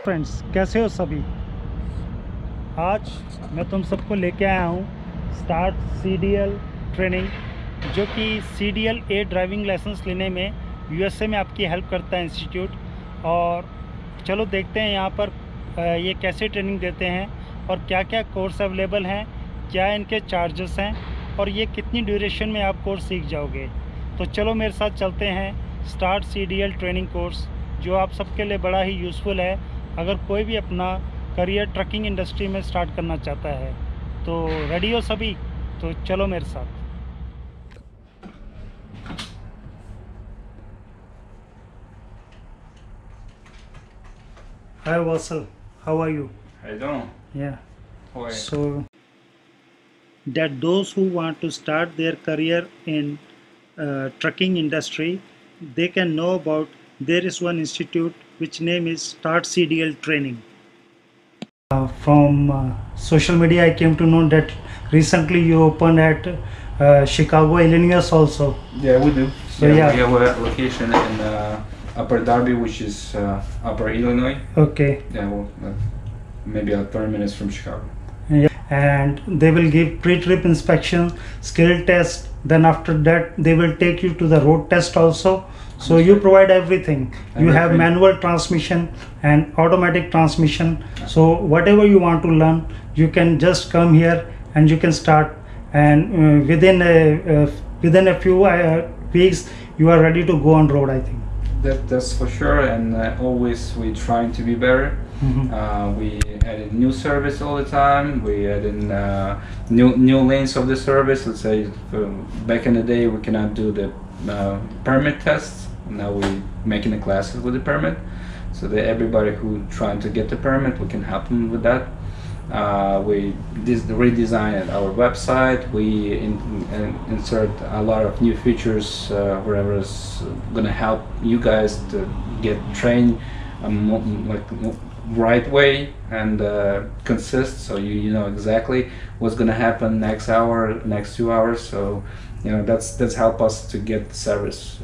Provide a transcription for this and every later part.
Friends, कैसे हो सभी। आज मैं तुम सबको लेके आया हूँ स्टार्ट CDL ट्रेनिंग, जो कि CDL A ड्राइविंग लाइसेंस लेने में USA में आपकी हेल्प करता है इंस्टीट्यूट। और चलो देखते हैं यहाँ पर ये कैसे ट्रेनिंग देते हैं और क्या क्या कोर्स अवेलेबल हैं, क्या इनके चार्जेस हैं और ये कितनी ड्यूरेशन में आप कोर्स सीख जाओगे। तो चलो मेरे साथ चलते हैं स्टार्ट CDL ट्रेनिंग कोर्स, जो आप सबके लिए बड़ा ही यूज़फुल है अगर कोई भी अपना करियर ट्रकिंग इंडस्ट्री में स्टार्ट करना चाहता है। तो रेडी हो सभी? तो चलो मेरे साथ। Hi Vassal, how are you? How you doing? Yeah. How are you? So that those who want to start their career in trucking industry, they can know about there is one institute which name is Start CDL Training. From social media I came to know that recently you opened at Chicago, Illinois also. Yeah, we do. So, yeah. We have a location in Upper Darby, which is Upper Illinois. Okay. Yeah, well, maybe like 30 minutes from Chicago. Yeah. And they will give pre-trip inspection, skill test, then after that they will take you to the road test also. So you provide everything. You have manual transmission and automatic transmission. So whatever you want to learn, you can just come here and you can start. And within a few weeks, you are ready to go on road, I think. That's for sure. And always we trying to be better. We added new service all the time. We added new lanes of the service. Let's say back in the day we cannot do the permit tests. Now we're making the classes with the permit, so that everybody who trying to get the permit, we can help them with that. We redesigned our website. We insert a lot of new features wherever is gonna help you guys to get trained like right way and consist, so you know exactly what's gonna happen next hour, next 2 hours. So you know that's help us to get the service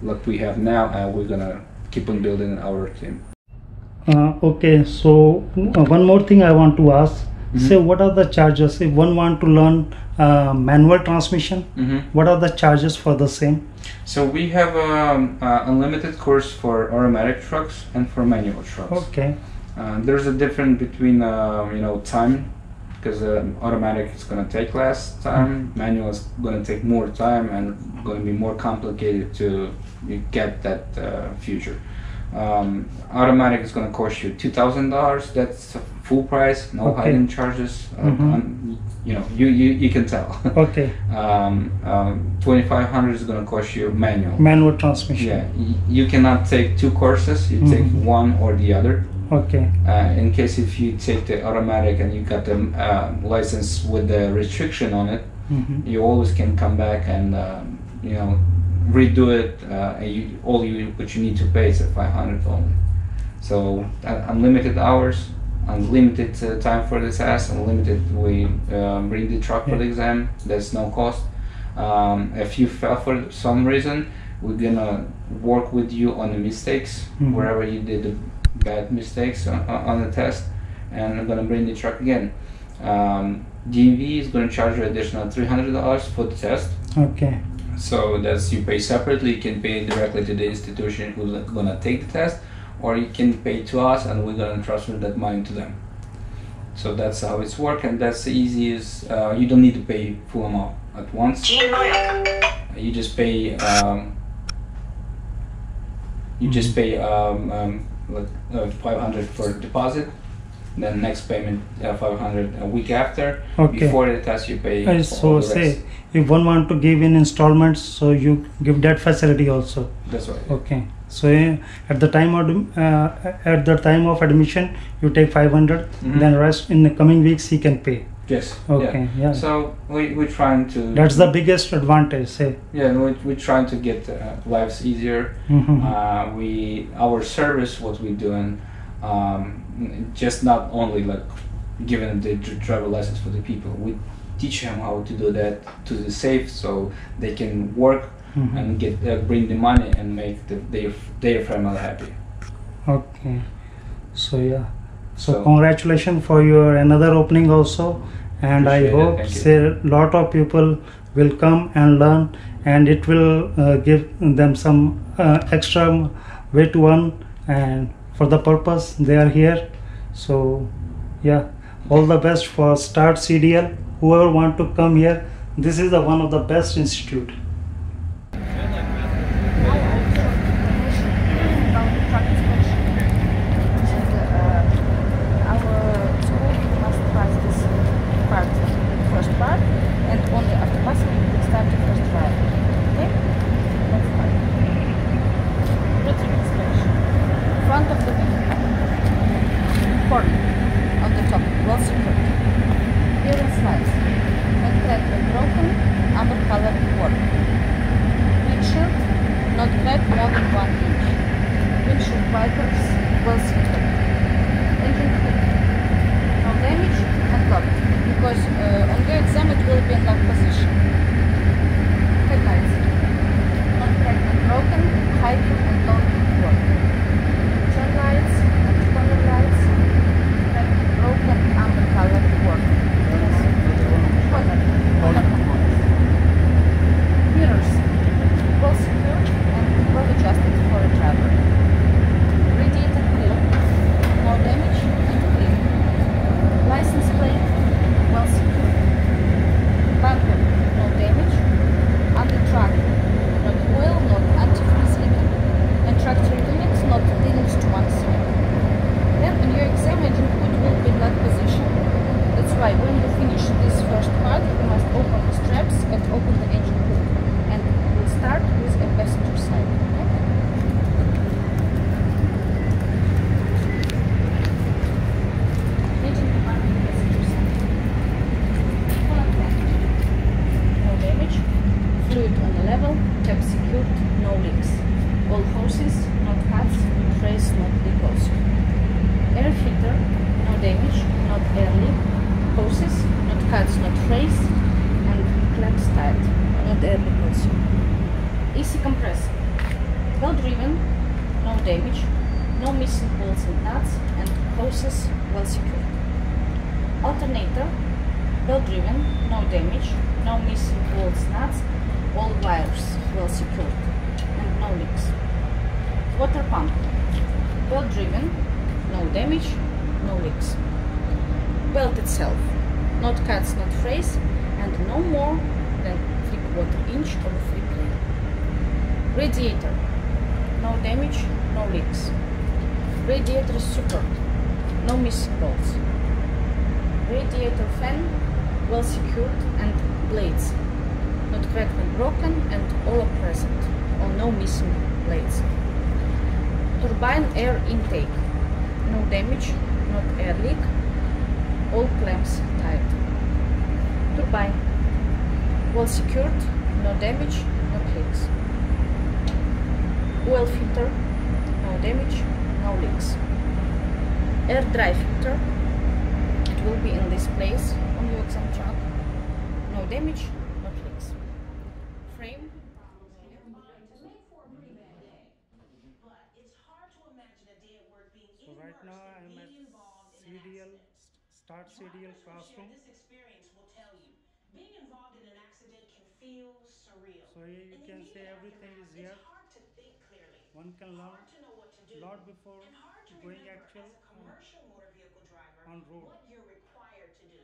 like we have now, and we're gonna keep on building our team. Okay, so one more thing I want to ask. Say, what are the charges if one want to learn manual transmission? What are the charges for the same? So we have unlimited course for automatic trucks and for manual trucks. Okay. There's a difference between you know time, because automatic is going to take less time, manual is going to take more time and going to be more complicated to get that future. Automatic is going to cost you $2,000. That's full price, no hidden charges. You know, you can tell. Okay. $2,500 is going to cost you manual transmission. Yeah, you cannot take two courses. You take one or the other. Okay. In case if you take the automatic and you got the license with the restriction on it, you always can come back and you know, redo it. What you need to pay is $500 only. So unlimited hours, unlimited time for the test, unlimited we bring the truck for the exam. There's no cost. If you fail for some reason, we're gonna work with you on the mistakes wherever you did the bad mistakes on the test, and I'm gonna bring the truck again. DMV is gonna charge you additional $300 for the test. Okay. So that's, you pay separately. You can pay directly to the institution who's gonna take the test, or you can pay to us and we're gonna transfer that money to them. So that's how it's work, and that's the easiest. You don't need to pay full amount at once. You just pay like 500 for deposit, then next payment 500 a week after. Okay. Before the test you pay. So say if one want to give in installments, so you give that facility also. That's right. Okay. So at the time of admission you take 500, then rest in the coming weeks he can pay. Yes. Okay. Yeah. So we're trying to. That's the biggest advantage. Say. Yeah, we're trying to get lives easier. Our service, what we're doing, just not only like giving the driver license for the people. We teach them how to do that to the safe, so they can work and get bring the money and make their family happy. Okay. So yeah, so congratulations for your another opening also, and I hope say lot of people will come and learn, and it will give them some extra way to earn, and for the purpose they are here. So yeah, all the best for Start CDL. Whoever want to come here, this is the one of the best institute. Easy compressor, well driven, no damage, no missing bolts and nuts, and hoses well secured. Alternator, well driven, no damage, no missing bolts, nuts, all wires well secured, and no leaks. Water pump, well driven, no damage, no leaks. Belt itself, not cuts, not frays, and no more than 3/4 inch of free play. Radiator, no damage, no leaks. Radiator is superb, no missing bolts. Radiator fan, well secured, and blades, not cracked and broken, and all are present, or no missing blades. Turbine air intake, no damage, not air leak, all clamps tight. Turbine, well secured, no damage, no leaks. Oil filter, no damage, no leaks. Air dry filter, it will be in this place on your exam truck. No damage, no leaks. Frame. So right now I am at CDL, Start CDL classroom. This experience will tell you. Being involved in an accident can feel surreal. So here you can say everything is here. It's hard to think clearly. One can learn Hard to know what to do. lot before And hard to going remember actual as a commercial motor vehicle driver on road. what you're required to do.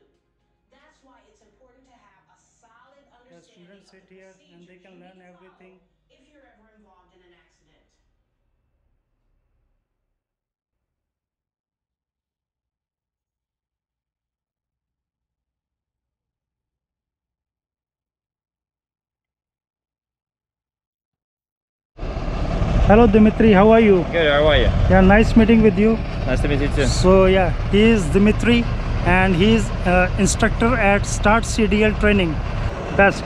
That's why it's important to have a solid The understanding students of sit the here and they procedures can you learn need to everything. follow if you're ever involved in an accident. Hello Dimitri, how are you? Good, how are you? Yeah, nice meeting with you. Nice to meet you too. So yeah, he is Dimitri and he is instructor at Start CDL Training. Best.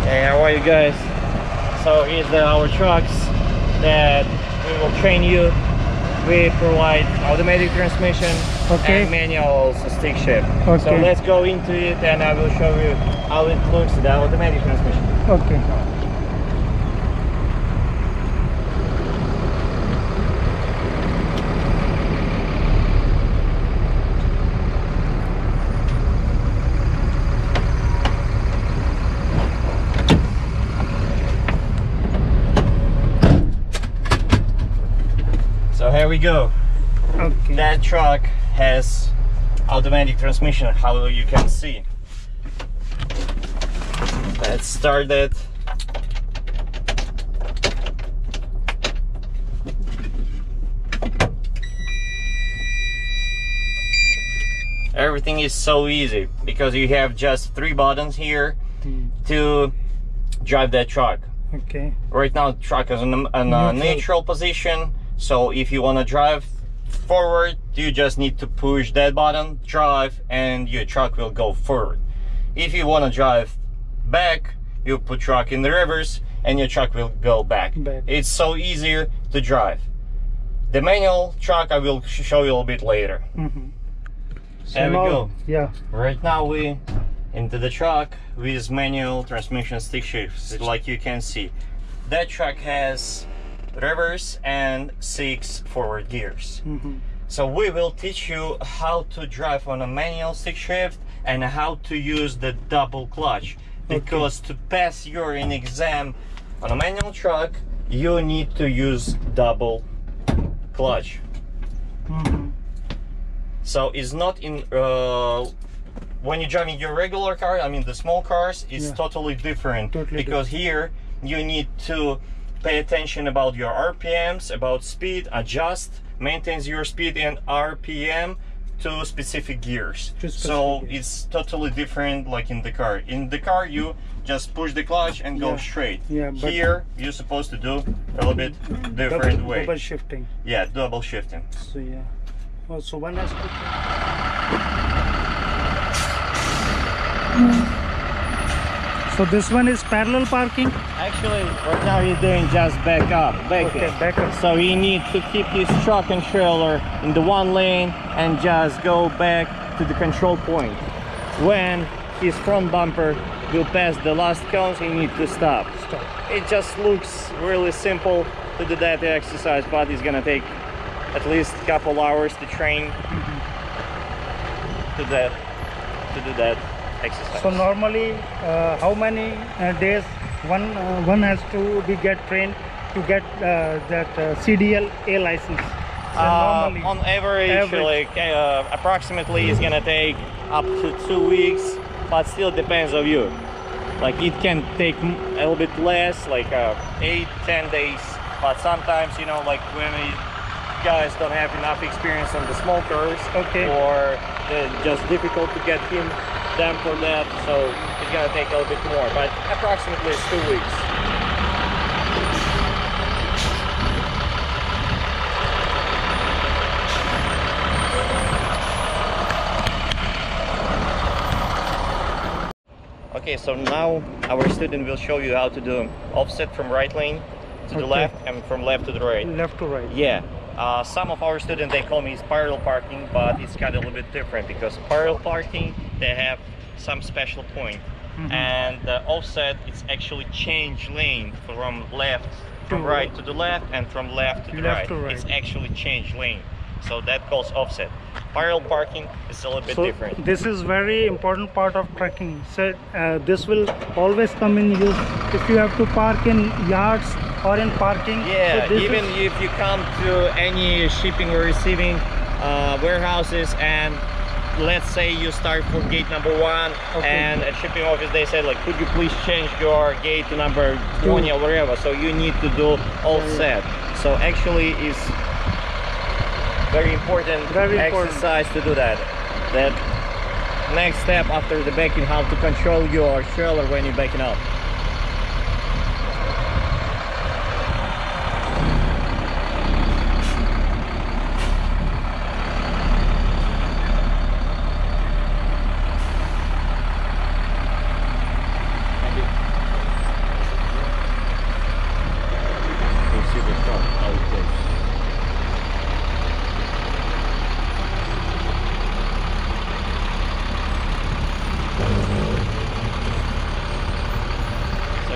Hey, how are you guys? So here's our trucks that we will train you. We provide automatic transmission and manual stick shift. Okay. So let's go into it and I will show you how it looks, the automatic transmission. Okay. there we go. Okay. That truck has automatic transmission, how you can see. Let's start it. Everything is so easy because you have just 3 buttons here to drive that truck. Okay. Right now the truck is in a neutral position, so if you want to drive forward, you just need to push that button, drive, and your truck will go forward. If you want to drive back, you put truck in the reverse and your truck will go back. It's so easier to drive. The manual truck I will show you a little bit later. So there we now, go. Yeah. Right now we into the truck with manual transmission stick shifts. Like you can see, that truck has reverse and 6 forward gears. So we will teach you how to drive on a manual stick shift and how to use the double clutch, because to pass your exam on a manual truck you need to use double clutch. So it's not in when you're driving your regular car, I mean the small cars, it's totally different. Because here you need to pay attention about your RPMs, about speed, adjust, maintains your speed and RPM to specific gears. So it's totally different like in the car. In the car you just push the clutch and go straight. Here you're supposed to do a little bit different way. Double shifting. Yeah, double shifting. So yeah. So one has to. So this one is parallel parking. Actually, right now he's doing just back up. Back up. So he needs to keep his truck and trailer in the one lane and just go back to the control point. When his front bumper will pass the last cones, he needs to stop. It just looks really simple to do that exercise, but it's gonna take at least a couple hours to train to do that exercise. So normally, how many days one has to be get trained to get that CDL A license? So on average. Like approximately it's gonna take up to 2 weeks, but still depends on you. Like it can take a little bit less, like 8-10 days, but sometimes, you know, like when guys don't have enough experience on the small cars, or they're just difficult to get them for that, so it's gonna take a little bit more, but approximately it's 2 weeks. Okay, so now our student will show you how to do offset from right lane to the left and from left to the right. Left to right. Yeah. Some of our students, they call me parallel parking, but it's kind of a little bit different because parallel parking, they have some special point. And the offset is actually change lane from right to the left and from left to the right. It's actually change lane. So that calls offset. Parallel parking is a little bit different. This is very important part of trekking. So this will always come in use if you have to park in yards or in parking. Yeah, so even if you come to any shipping or receiving warehouses, and let's say you start for gate number 1 and at shipping office they say like, could you please change your gate to number 20 or whatever, so you need to do offset. So actually it's very important exercise to do that. That next step after the backing, how to control your trailer when you're backing up.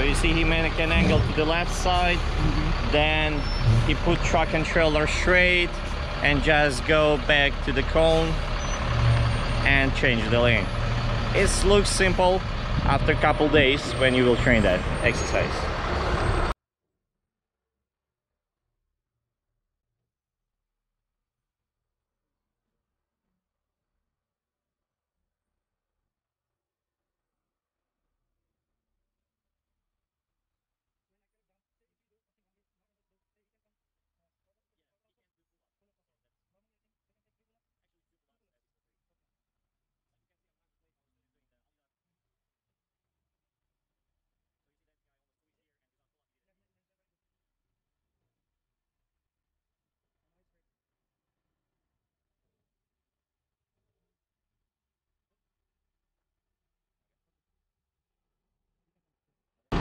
You see he made an angle to the left side, then he put truck and trailer straight and just go back to the cone and change the lane. It looks simple after a couple days when you will train that exercise.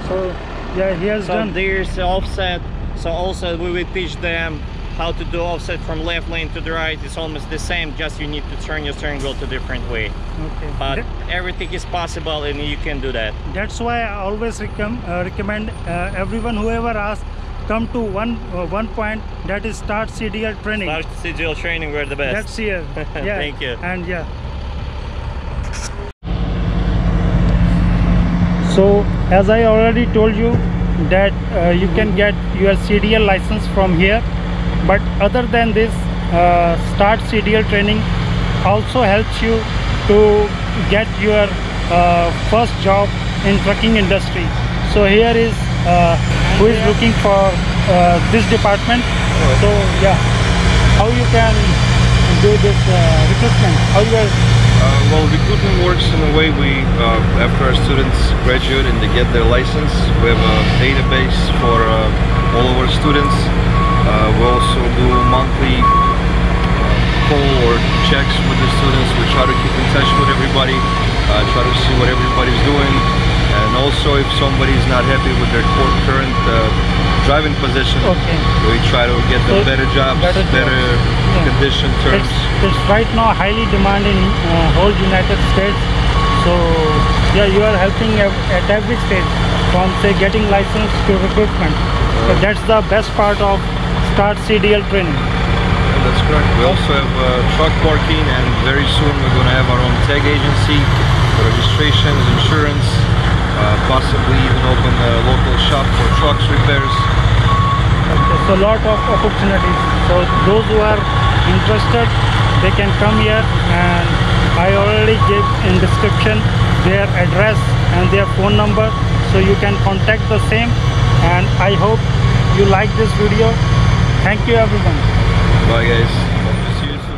So yeah, he has done. There's offset. So also we will teach them how to do offset from left lane to the right. It's almost the same, just you need to turn your steering wheel to different way. Okay. But everything is possible and you can do that. That's why I always recommend everyone, whoever asks, come to one point, that is Start CDL Training. Start CDL Training, we're the best. That's here. Yeah. Thank you. And yeah. So as I already told you that you can get your CDL license from here, but other than this, Start CDL Training also helps you to get your first job in trucking industry. So here is who is looking for this department. So yeah, how you can do this recruitment? How you guys? Well, recruitment works in a way we, after our students graduate and they get their license, we have a database for all of our students. We also do monthly call or checks with the students. We try to keep in touch with everybody, try to see what everybody's doing. And also if somebody's not happy with their current driving position, we try to get them better jobs, better condition terms. It's right now highly demanded in whole United States. So yeah, you are helping at every stage, from say getting license to recruitment. So that's the best part of Start CDL Training. Yeah, that's correct. We also have truck parking, and very soon we're going to have our own tag agency, registrations, insurance, possibly even open a local shop for trucks repairs. Okay, so a lot of opportunities. So those who are interested, they can come here, and I already gave in description their address and their phone number, so you can contact the same. And I hope you like this video. Thank you everyone. Bye guys. Hope to see you soon.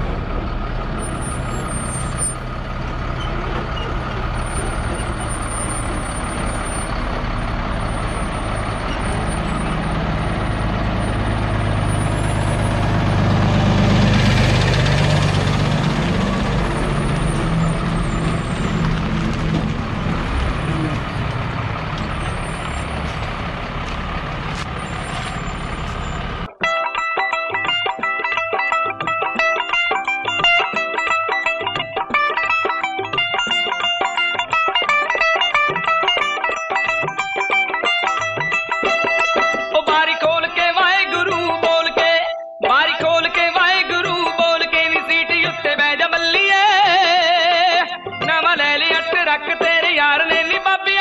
ਰੱਖ